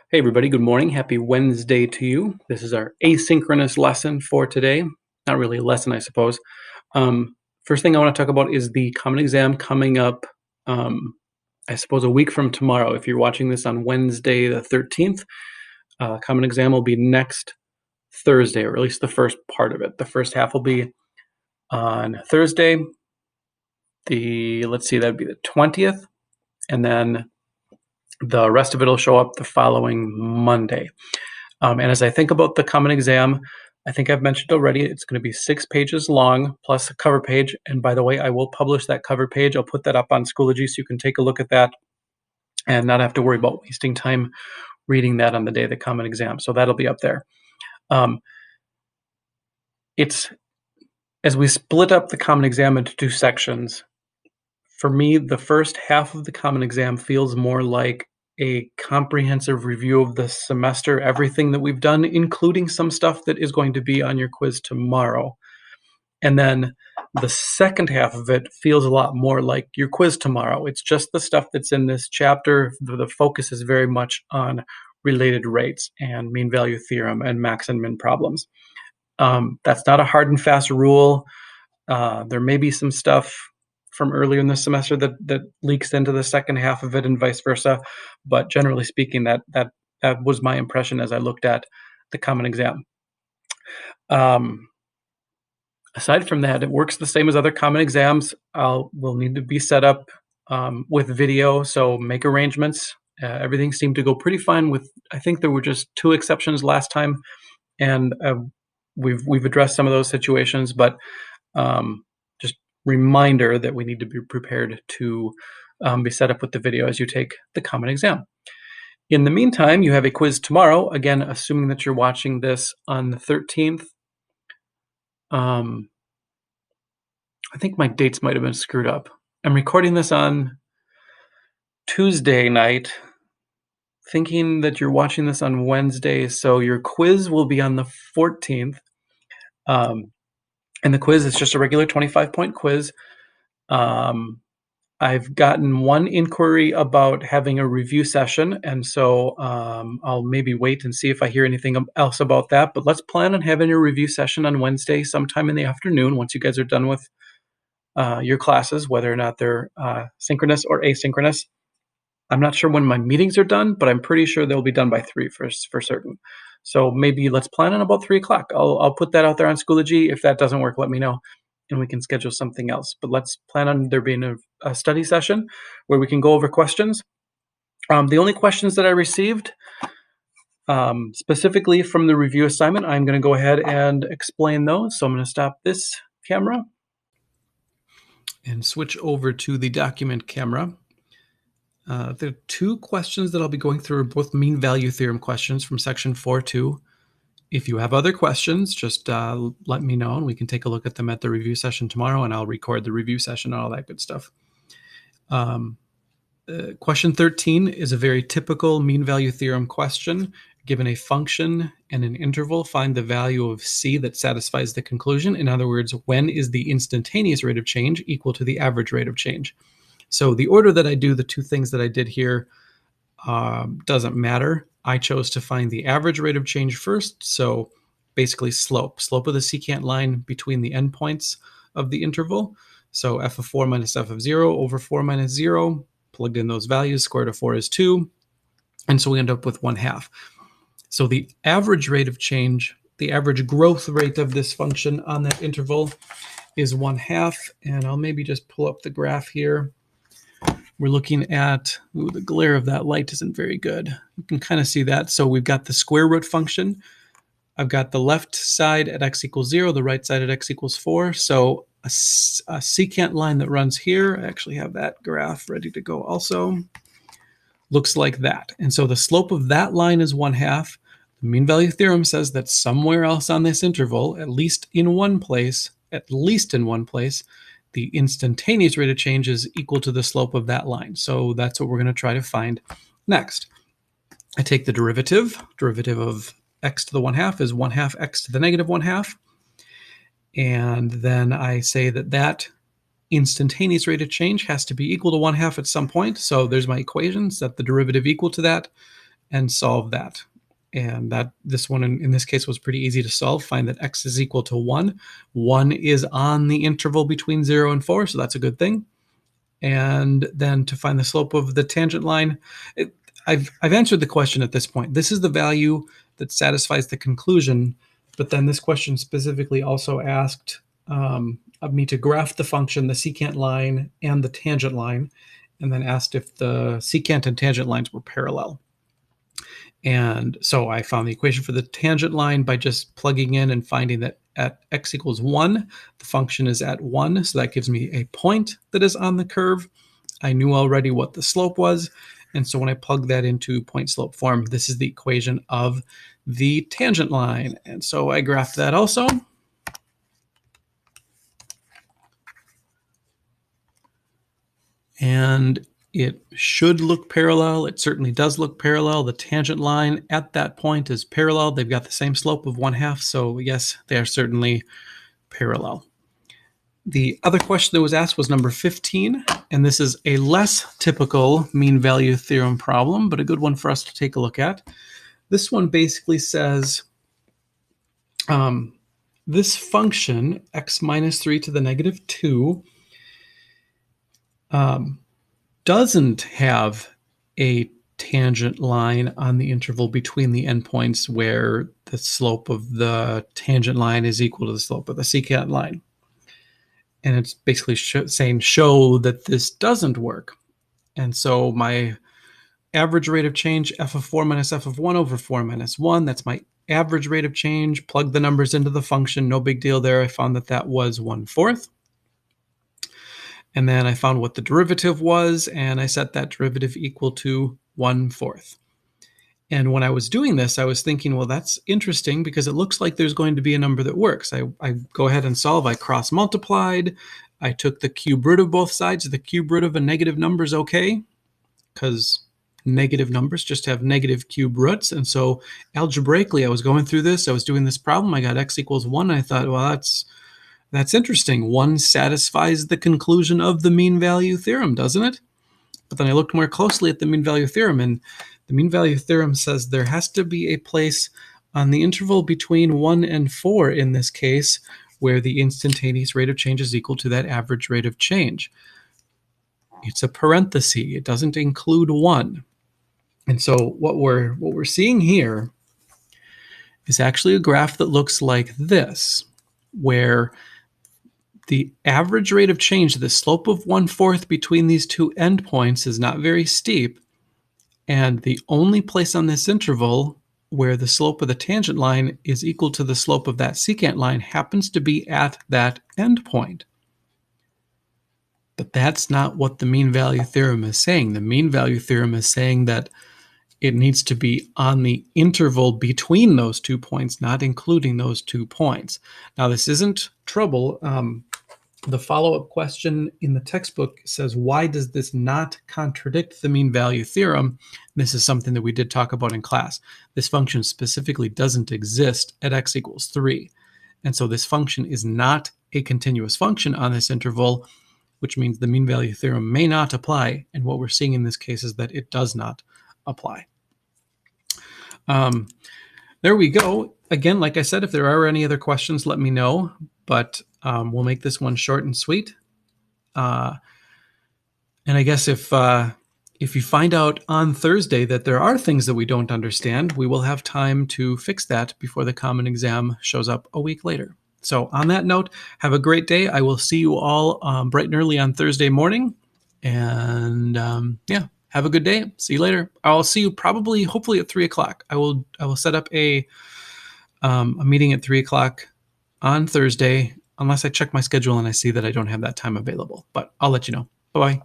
Hey everybody, good morning. Happy Wednesday to you. This is our asynchronous lesson for today. Not really a lesson, I suppose. First thing I want to talk about is the Common Exam coming up, I suppose a week from tomorrow. If you're watching this on Wednesday the 13th, Common Exam will be next Thursday, or at least the first part of it. The first half will be on Thursday. That'd be the 20th, and then the rest of it will show up the following Monday. And as I think about the Common Exam, I think I've mentioned already, it's going to be 6 pages long plus a cover page. And by the way, I will publish that cover page. I'll put that up on Schoology so you can take a look at that and not have to worry about wasting time reading that on the day of the Common Exam. So that'll be up there. It's as we split up the Common Exam into 2 sections, for me, the first half of the Common Exam feels more like a comprehensive review of the semester, everything that we've done, including some stuff that is going to be on your quiz tomorrow. And then the second half of it feels a lot more like your quiz tomorrow. It's just the stuff that's in this chapter. The focus is very much on related rates and mean value theorem and max and min problems. That's not a hard and fast rule. There may be some stuff from earlier in the semester that leaks into the second half of it and vice versa. But generally speaking, that was my impression as I looked at the Common Exam. Aside from that, it works the same as other Common Exams. We'll need to be set up with video, so make arrangements. Everything seemed to go pretty fine with, I think there were just 2 exceptions last time, and we've addressed some of those situations, but just reminder that we need to be prepared to be set up with the video as you take the Common Exam. In the meantime, you have a quiz tomorrow, again, assuming that you're watching this on the 13th. I think my dates might have been screwed up. I'm recording this on Tuesday night, thinking that you're watching this on Wednesday, so your quiz will be on the 14th. And the quiz is just a regular 25-point quiz. I've gotten one inquiry about having a review session, and so I'll maybe wait and see if I hear anything else about that. But let's plan on having a review session on Wednesday sometime in the afternoon once you guys are done with your classes, whether or not they're synchronous or asynchronous. I'm not sure when my meetings are done, but I'm pretty sure they'll be done by 3 for certain. So maybe let's plan on about 3 o'clock. I'll put that out there on Schoology. If that doesn't work, let me know, and we can schedule something else. But let's plan on there being a study session where we can go over questions. The only questions that I received specifically from the review assignment, I'm going to go ahead and explain those. So I'm going to stop this camera and switch over to the document camera. There are 2 questions that I'll be going through, both mean value theorem questions from section 4.2. If you have other questions, just let me know and we can take a look at them at the review session tomorrow, and I'll record the review session and all that good stuff. Question 13 is a very typical mean value theorem question. Given a function and an interval, find the value of c that satisfies the conclusion. In other words, when is the instantaneous rate of change equal to the average rate of change? So the order that I do the 2 things that I did here doesn't matter. I chose to find the average rate of change first. So basically slope of the secant line between the endpoints of the interval. So f of 4 minus f of 0 over 4 minus 0, plugged in those values, square root of 4 is 2. And so we end up with 1/2. So the average rate of change, the average growth rate of this function on that interval is 1/2. And I'll maybe just pull up the graph here. We're looking at, the glare of that light isn't very good. You can kind of see that. So we've got the square root function. I've got the left side at x equals 0, the right side at x equals 4. So a secant line that runs here, I actually have that graph ready to go also, looks like that. And so the slope of that line is 1/2. The mean value theorem says that somewhere else on this interval, at least in one place, the instantaneous rate of change is equal to the slope of that line. So that's what we're going to try to find next. I take the derivative of x to the 1/2 is 1/2 x to the negative 1/2. And then I say that instantaneous rate of change has to be equal to 1/2 at some point. So there's my equation, set the derivative equal to that. and solve that. And this one in this case was pretty easy to solve. Find that x is equal to 1. 1 is on the interval between 0 and 4, so that's a good thing. And then to find the slope of the tangent line, I've answered the question at this point. This is the value that satisfies the conclusion, but then this question specifically also asked of me to graph the function, the secant line, and the tangent line, and then asked if the secant and tangent lines were parallel. And so I found the equation for the tangent line by just plugging in and finding that at x equals 1, the function is at 1, so that gives me a point that is on the curve. I knew already what the slope was, and so when I plug that into point slope form, this is the equation of the tangent line. And so I graphed that also. And it should look parallel. It certainly does look parallel. The tangent line at that point is parallel. They've got the same slope of 1/2, so yes, they are certainly parallel. The other question that was asked was number 15, and this is a less typical mean value theorem problem, but a good one for us to take a look at. This one basically says this function, x minus 3 to the negative 2, doesn't have a tangent line on the interval between the endpoints where the slope of the tangent line is equal to the slope of the secant line. And it's basically saying show that this doesn't work. And so my average rate of change, f of 4 minus f of 1 over 4 minus 1, that's my average rate of change. Plug the numbers into the function, no big deal there. I found that that was 1/4. And then I found what the derivative was, and I set that derivative equal to 1/4. And when I was doing this, I was thinking, well, that's interesting because it looks like there's going to be a number that works. I go ahead and solve. I cross multiplied. I took the cube root of both sides. The cube root of a negative number is okay because negative numbers just have negative cube roots. And so algebraically, I was going through this. I was doing this problem. I got x equals 1. And I thought, well, that's interesting. 1 satisfies the conclusion of the mean value theorem, doesn't it? But then I looked more closely at the mean value theorem, and the mean value theorem says there has to be a place on the interval between 1 and 4 in this case where the instantaneous rate of change is equal to that average rate of change. It's a parenthesis. It doesn't include 1. And so what we're seeing here is actually a graph that looks like this, where the average rate of change, the slope of 1/4 between these two endpoints is not very steep. And the only place on this interval where the slope of the tangent line is equal to the slope of that secant line happens to be at that endpoint. But that's not what the mean value theorem is saying. The mean value theorem is saying that it needs to be on the interval between those 2 points, not including those 2 points. Now, this isn't trouble. The follow-up question in the textbook says, why does this not contradict the mean value theorem? This is something that we did talk about in class. This function specifically doesn't exist at x equals 3. And so this function is not a continuous function on this interval, which means the mean value theorem may not apply. And what we're seeing in this case is that it does not apply. There we go. Again, like I said, if there are any other questions, let me know. But we'll make this one short and sweet. And I guess if you find out on Thursday that there are things that we don't understand, we will have time to fix that before the common exam shows up a week later. So on that note, have a great day. I will see you all bright and early on Thursday morning. And yeah, have a good day. See you later. I'll see you probably, hopefully at 3 o'clock. I will set up a meeting at 3 o'clock on Thursday, unless I check my schedule and I see that I don't have that time available. But I'll let you know. Bye-bye.